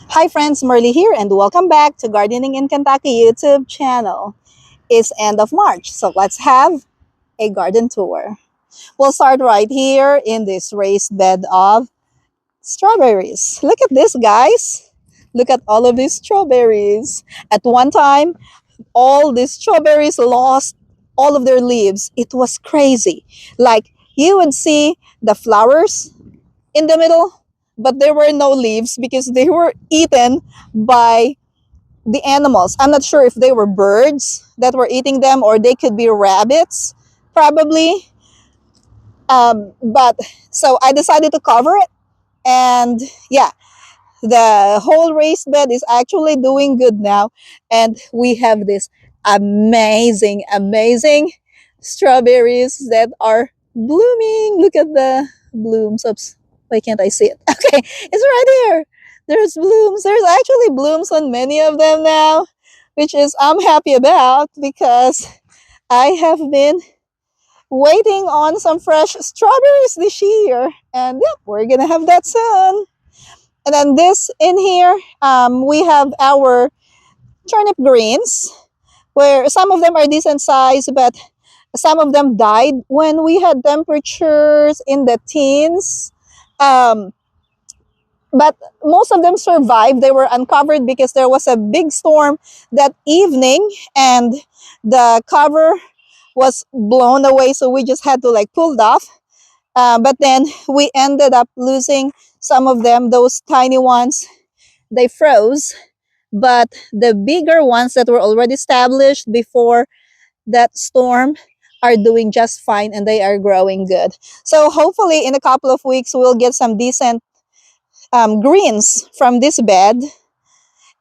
Hi friends, Merly here and welcome back to Gardening in Kentucky YouTube channel. It's end of March, so let's have a garden tour. We'll start right here in this raised bed of strawberries. Look at this, guys. Look at all of these strawberries. At one time, all these strawberries lost all of their leaves. It was crazy. Like you would see the flowers in the middle, but there were no leaves because they were eaten by the animals. I'm not sure if they were birds that were eating them or they could be rabbits, probably. But so I decided to cover it, and yeah, the whole raised bed is actually doing good now, and we have this amazing strawberries that are blooming. Look at the blooms. Oops, why can't I see it? Okay, it's right here. There's blooms. There's actually blooms on many of them now, which is I'm happy about because I have been waiting on some fresh strawberries this year, and yep, we're gonna have that soon. And then this in here, we have our turnip greens, where some of them are decent size, but some of them died when we had temperatures in the teens. Um, but most of them survived. They were uncovered because there was a big storm that evening, and the cover was blown away. So we just had to like pull it off. But then we ended up losing some of them, those tiny ones. They froze, but the bigger ones that were already established before that storm are doing just fine and they are growing good. So hopefully in a couple of weeks we'll get some decent greens from this bed.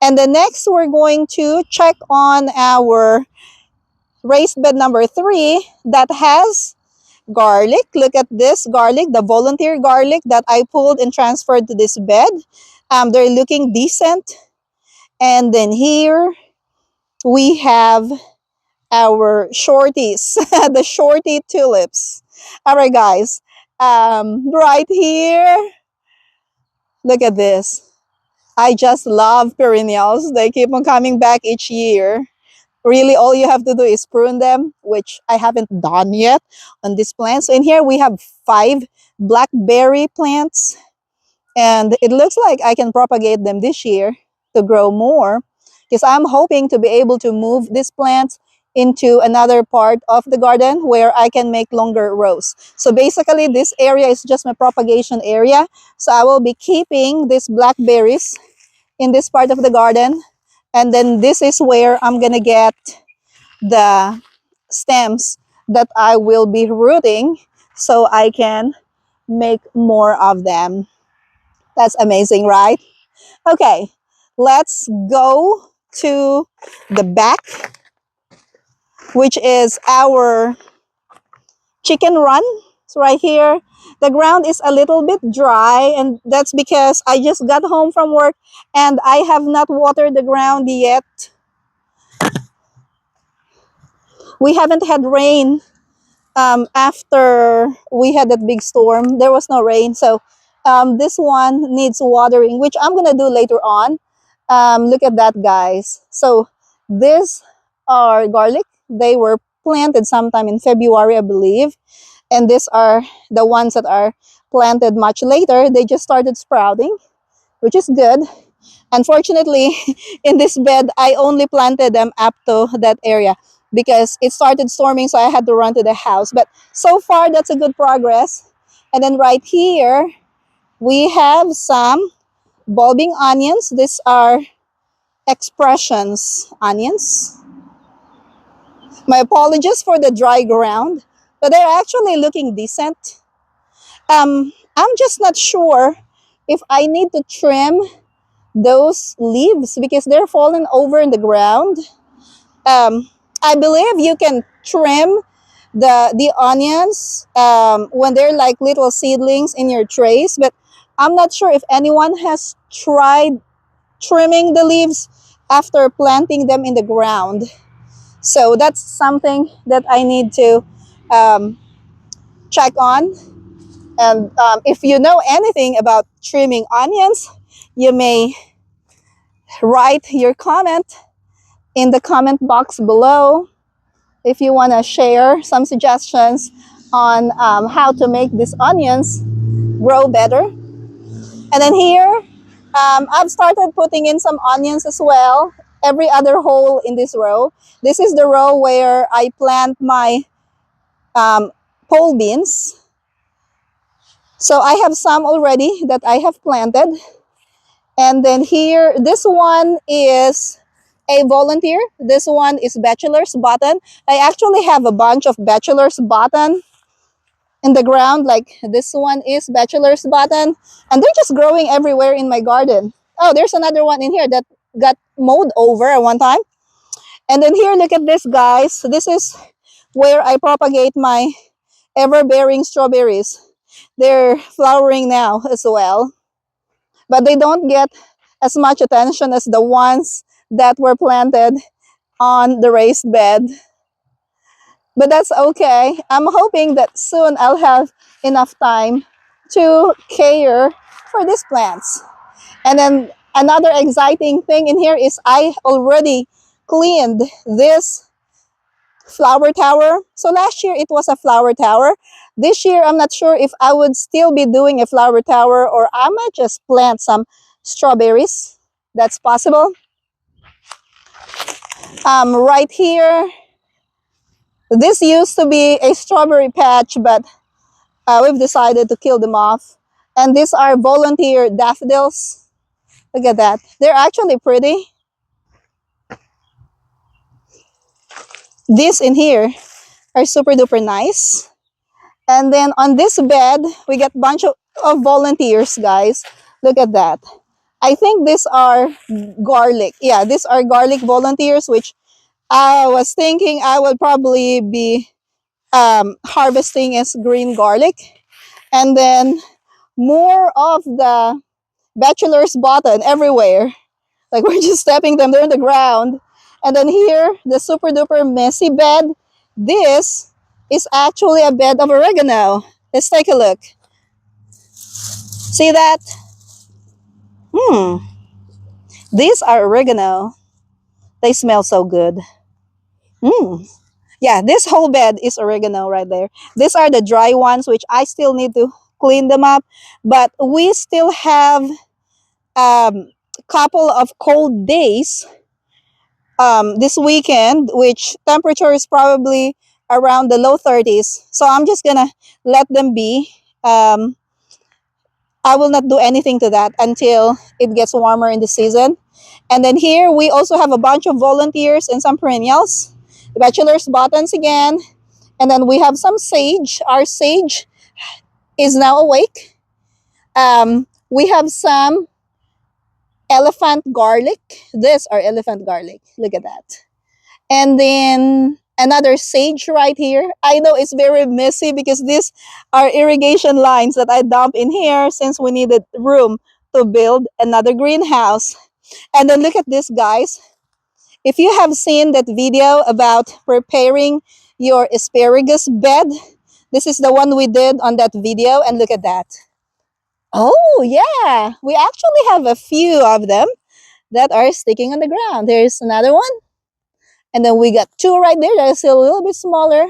And the next we're going to check on our raised bed number 3 that has garlic. Look at this garlic, the volunteer garlic that I pulled and transferred to this bed. They're looking decent. And then here we have our shorties, the shorty tulips. All right, guys. Right here, look at this. I just love perennials. They keep on coming back each year. Really, all you have to do is prune them, which I haven't done yet on this plant. So in here, we have 5 blackberry plants. And it looks like I can propagate them this year to grow more because I'm hoping to be able to move these plants into another part of the garden where I can make longer rows. So basically this area is just my propagation area. So I will be keeping these blackberries in this part of the garden. And then this is where I'm gonna get the stems that I will be rooting so I can make more of them. That's amazing, right? Okay, let's go to the back, which is our chicken run. It's right here. The ground is a little bit dry, and that's because I just got home from work and I have not watered the ground yet. We haven't had rain after we had that big storm. There was no rain, so this one needs watering, which I'm gonna do later on. Look at that, guys. So these are garlic. They were planted sometime in February, I believe, and these are the ones that are planted much later. They just started sprouting, which is good. Unfortunately, in this bed, I only planted them up to that area because it started storming, so I had to run to the house. But so far, that's a good progress. And then right here, we have some bulbing onions. These are expressions onions. My apologies for the dry ground, but they're actually looking decent. I'm just not sure if I need to trim those leaves because they're falling over in the ground. I believe you can trim the onions when they're like little seedlings in your trays, but I'm not sure if anyone has tried trimming the leaves after planting them in the ground. So that's something that I need to um, check on. And if you know anything about trimming onions, you may write your comment in the comment box below if you want to share some suggestions on how to make these onions grow better. And then here, I've started putting in some onions as well, every other hole in this row. This is the row where I plant my pole beans. So I have some already that I have planted. And then here, this one is a volunteer. This one is bachelor's button. I actually have a bunch of bachelor's button in the ground. Like this one is bachelor's button. And they're just growing everywhere in my garden. Oh, there's another one in here that got mowed over at one time. And then here, look at this, guys. This is where I propagate my ever-bearing strawberries. They're flowering now as well. But they don't get as much attention as the ones that were planted on the raised bed. But that's okay. I'm hoping that soon I'll have enough time to care for these plants. And then another exciting thing in here is I already cleaned this flower tower. So last year it was a flower tower. This year I'm not sure if I would still be doing a flower tower or I might just plant some strawberries. That's possible. Right here, this used to be a strawberry patch, but we've decided to kill them off. And these are volunteer daffodils. Look at that. They're actually pretty. These in here are super duper nice. And then on this bed, we got a bunch of volunteers, guys. Look at that. I think these are garlic. Yeah, these are garlic volunteers, which I was thinking I would probably be harvesting as green garlic. And then more of the bachelor's button everywhere. Like we're just stepping them, they're on the ground. And then here, the super duper messy bed. This is actually a bed of oregano. Let's take a look. See that? These are oregano. They smell so good. Yeah, this whole bed is oregano right there. These are the dry ones, which I still need to clean them up. But we still have couple of cold days this weekend, which temperature is probably around the low 30s. So I'm just gonna let them be. I will not do anything to that until it gets warmer in the season. And then here we also have a bunch of volunteers and some perennials. The bachelor's buttons again. And then we have some sage. Our sage is now awake. We have some elephant garlic. These are elephant garlic. Look at that. And then another sage right here. I know it's very messy because these are irrigation lines that I dump in here since we needed room to build another greenhouse. And then look at this, guys. If you have seen that video about preparing your asparagus bed, this is the one we did on that video, and look at that. Oh, yeah. We actually have a few of them that are sticking on the ground. There's another one. And then we got two right there that is a little bit smaller.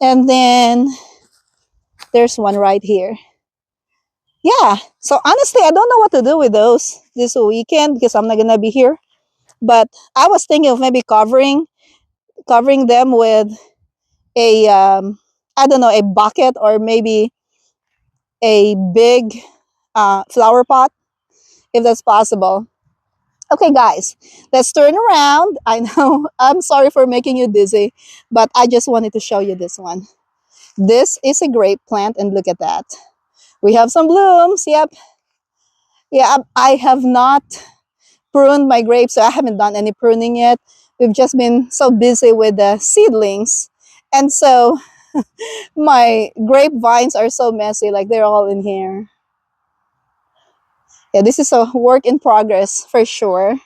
And then there's one right here. Yeah. So honestly, I don't know what to do with those this weekend because I'm not going to be here. But I was thinking of maybe covering them with a I don't know, a bucket or maybe a big flower pot if that's possible. Okay, guys, let's turn around. I know I'm sorry for making you dizzy, but I just wanted to show you this one. This is a grape plant, and look at that. We have some blooms. Yep. Yeah, I have not pruned my grapes, so I haven't done any pruning yet. We've just been so busy with the seedlings. And so my grapevines are so messy, like they're all in here. Yeah, this is a work in progress for sure.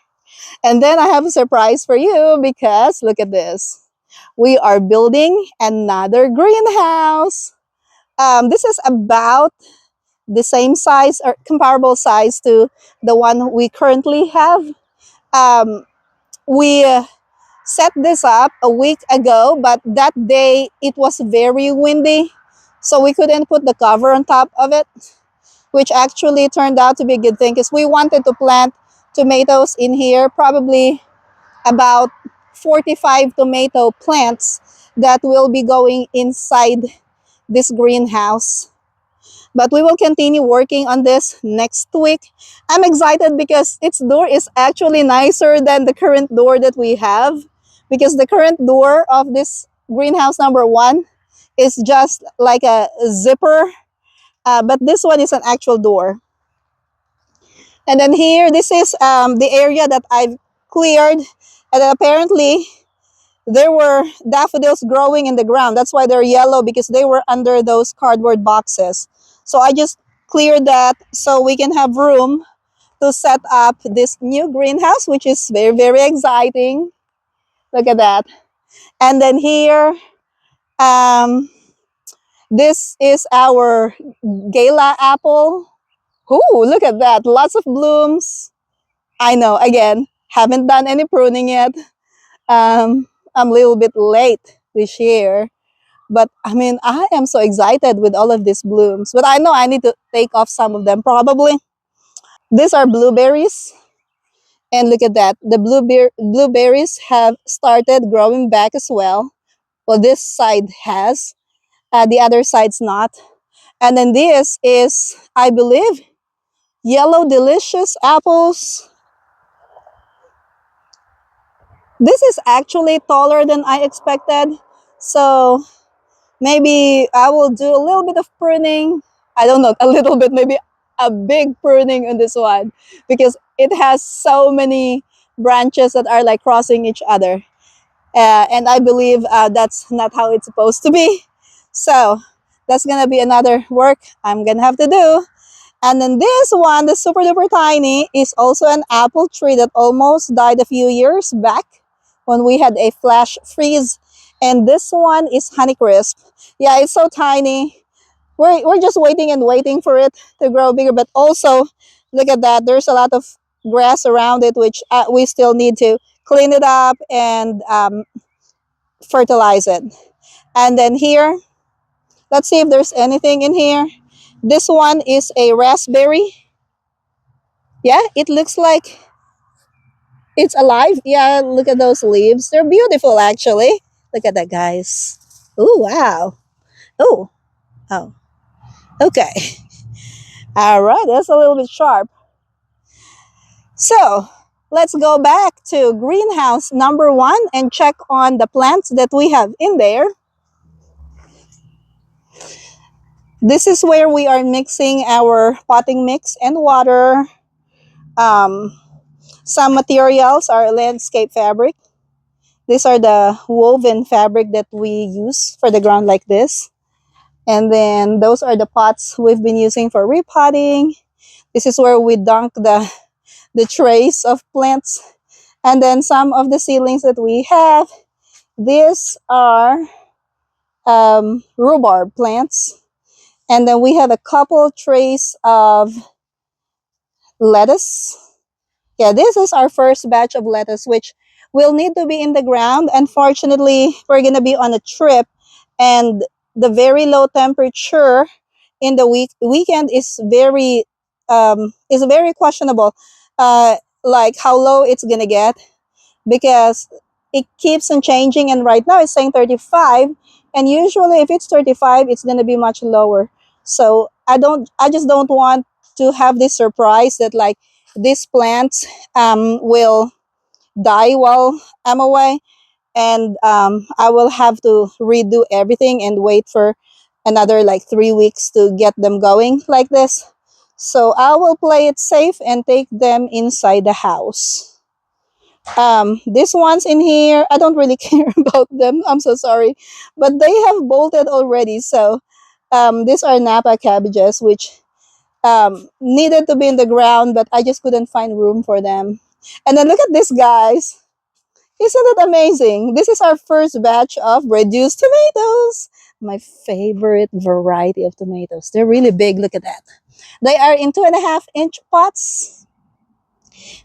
And then I have a surprise for you because look at this. We are building another greenhouse. This is about the same size or comparable size to the one we currently have. We set this up a week ago, but that day it was very windy, so we couldn't put the cover on top of it, which actually turned out to be a good thing because we wanted to plant tomatoes in here, probably about 45 tomato plants that will be going inside this greenhouse. But we will continue working on this next week. I'm excited because its door is actually nicer than the current door that we have, because the current door of this greenhouse number one is just like a zipper, but this one is an actual door. And then here, this is the area that I've cleared, and apparently there were daffodils growing in the ground. That's why they're yellow, because they were under those cardboard boxes. So I just cleared that so we can have room to set up this new greenhouse, which is very, very exciting. Look at that. And then here, this is our gala apple. Ooh, look at that. Lots of blooms. I know, again, haven't done any pruning yet. I'm a little bit late this year. But I mean, I am so excited with all of these blooms. But I know I need to take off some of them probably. These are blueberries. And look at that. The blueberries have started growing back as well. Well, this side has. The other side's not. And then this is, I believe, yellow delicious apples. This is actually taller than I expected. So maybe I will do a little bit of pruning. I don't know, a little bit, maybe a big pruning on this one, because it has so many branches that are like crossing each other. And I believe that's not how it's supposed to be. So that's gonna be another work I'm gonna have to do. And then this one, the super duper tiny, is also an apple tree that almost died a few years back when we had a flash freeze. And this one is Honeycrisp. Yeah, it's so tiny. We're just waiting and waiting for it to grow bigger. But also, look at that. There's a lot of grass around it, which we still need to clean it up and fertilize it. And then here, let's see if there's anything in here. This one is a raspberry. Yeah, it looks like it's alive. Yeah, look at those leaves. They're beautiful, actually. Look at that, guys. Oh, wow. Oh, oh, okay. All right, that's a little bit sharp. So let's go back to greenhouse number one and check on the plants that we have in there. This is where we are mixing our potting mix and water. Some materials are landscape fabric. These are the woven fabric that we use for the ground like this. And then those are the pots we've been using for repotting. This is where we dunk the trays of plants. And then some of the seedlings that we have, these are rhubarb plants. And then we have a couple trays of lettuce. Yeah, this is our first batch of lettuce, which will need to be in the ground. Unfortunately, we're going to be on a trip, and the very low temperature in the weekend is very questionable, like how low it's going to get, because it keeps on changing, and right now it's saying 35, and usually if it's 35 it's going to be much lower. So I just don't want to have this surprise that like these plants will die while I'm away, and I will have to redo everything and wait for another like 3 weeks to get them going like this. So I will play it safe and take them inside the house. These ones in here, I don't really care about them. I'm so sorry. But they have bolted already. So these are Napa cabbages, which needed to be in the ground, but I just couldn't find room for them. And then look at this, guys. Isn't it amazing? This is our first batch of reduced tomatoes. My favorite variety of tomatoes. They're really big. Look at that. They are in 2.5-inch pots.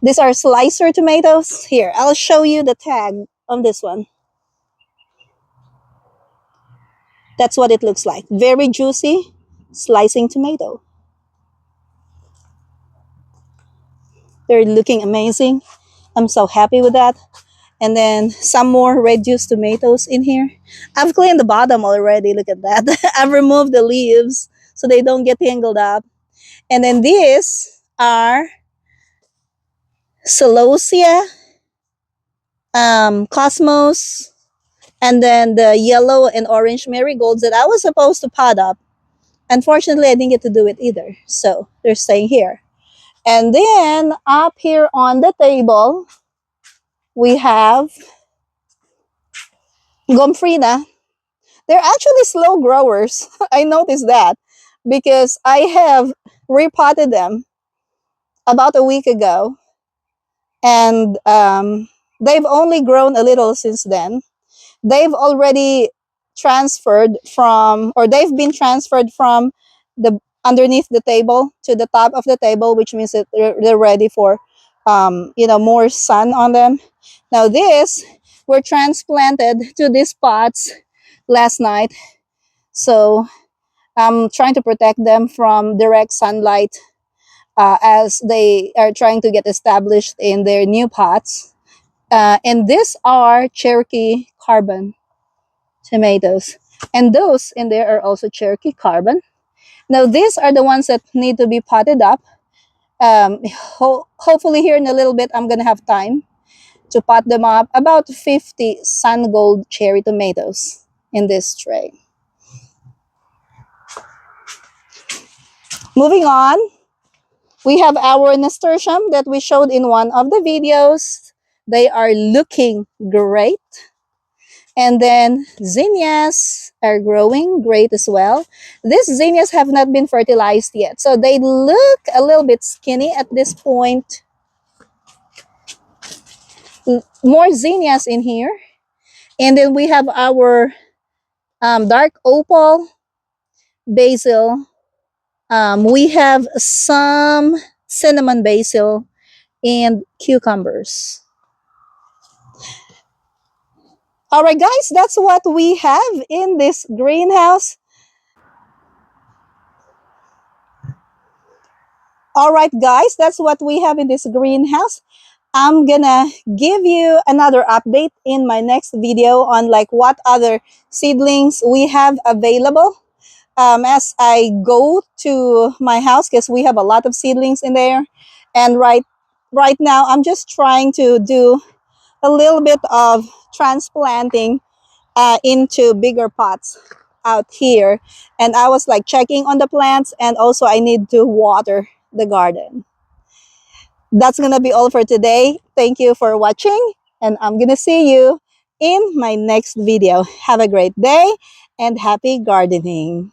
These are slicer tomatoes. Here, I'll show you the tag on this one. That's what it looks like. Very juicy, slicing tomato. They're looking amazing. I'm so happy with that. And then some more red juice tomatoes in here. I've cleaned the bottom already. Look at that. I've removed the leaves so they don't get tangled up. And then these are celosia, cosmos, and then the yellow and orange marigolds that I was supposed to pot up. Unfortunately, I didn't get to do it either. So they're staying here. And then up here on the table, we have Gomfrina. They're actually slow growers. I noticed that because I have repotted them about a week ago, and they've only grown a little since then. They've already transferred from, or they've been transferred from the underneath the table to the top of the table, which means that they're ready for, more sun on them. Now this were transplanted to these pots last night, so I'm trying to protect them from direct sunlight as they are trying to get established in their new pots. And these are Cherokee Carbon tomatoes. And those in there are also Cherokee Carbon. Now, these are the ones that need to be potted up. Hopefully here in a little bit, I'm going to have time to pot them up. About 50 sun gold cherry tomatoes in this tray. Moving on, we have our nasturtium that we showed in one of the videos. They are looking great. And then zinnias are growing great as well. These zinnias have not been fertilized yet, so they look a little bit skinny at this point. More zinnias in here. And then we have our dark opal basil. We have some cinnamon basil and cucumbers. All right, guys, that's what we have in this greenhouse. All right, guys, that's what we have in this greenhouse. I'm gonna give you another update in my next video on like what other seedlings we have available as I go to my house, because we have a lot of seedlings in there. And right now I'm just trying to do a little bit of transplanting into bigger pots out here. And I was like checking on the plants, and also I need to water the garden. That's gonna be all for today. Thank you for watching, and I'm gonna see you in my next video. Have a great day and happy gardening.